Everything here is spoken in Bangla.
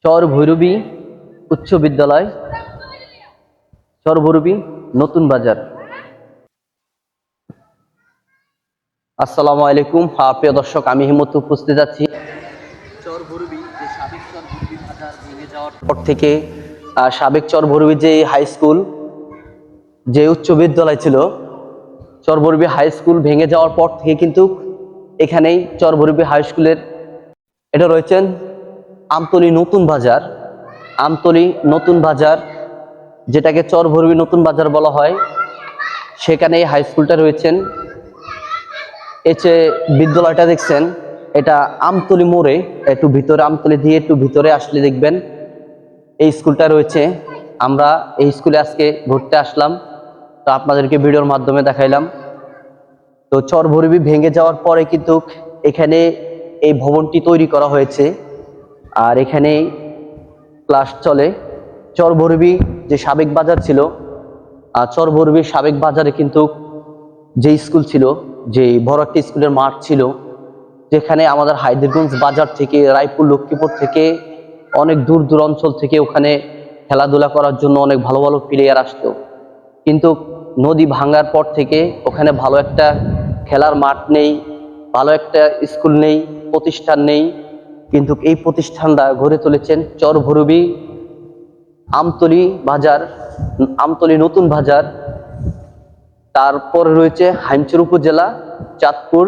চর ভৈরবী উচ্চ বিদ্যালয়, চর ভৈরবী নতুন বাজার। আসসালামু আলাইকুম। প্রিয় দর্শক, আমি হিমত উপস্থিত আছি চর ভৈরবী, যে সাবেক চর ভৈরবী বাজার ভেঙে যাওয়ার পর থেকে সাবেক চর ভৈরবী যে হাই স্কুল, যে উচ্চ বিদ্যালয় ছিল, চর ভৈরবী হাই স্কুল ভেঙে যাওয়ার পর থেকে কিন্তু এখানেই চর ভৈরবী হাই স্কুলের এটা রয়েছেন আমতলী নতুন বাজার। আমতলী নতুন বাজার, যেটাকে চর ভৈরবী নতুন বাজার বলা হয়, সেখানে এই হাই স্কুলটা রয়েছেন। এই যে বিদ্যালয়টা দেখছেন, এটা আমতলী মোড়ে, একটু ভিতরে, আমতলী দিয়ে একটু ভিতরে আসলে দেখবেন এই স্কুলটা রয়েছে। আমরা এই স্কুলে আজকে ঘুরতে আসলাম, তো আপনাদেরকে ভিডিওর মাধ্যমে দেখাইলাম। তো চর ভৈরবী ভেঙে যাওয়ার পরে কিন্তু এখানে এই ভবনটি তৈরি করা হয়েছে, আর এখানে ক্লাস চলে। চর ভৈরবী যে সাবেক বাজার ছিল, চর ভৈরবীর সাবেক বাজারে কিন্তু যে স্কুল ছিল, যে বড় একটা স্কুলের মাঠ ছিল, যেখানে আমাদের হায়দ্রগঞ্জ বাজার থেকে, রায়পুর, লক্ষ্মীপুর থেকে, অনেক দূর দূর অঞ্চল থেকে ওখানে খেলাধুলা করার জন্য অনেক ভালো ভালো প্লেয়ার আসতো। কিন্তু নদী ভাঙার পর থেকে ওখানে ভালো একটা খেলার মাঠ নেই, ভালো একটা স্কুল নেই, প্রতিষ্ঠান নেই। কিন্তু এই প্রতিষ্ঠানটা গড়ে তুলেছেন চর ভৈরবী আমতলী বাজার, আমতলী নতুন বাজার। তারপর রয়েছে হাইমচর উপজেলা, চাঁদপুর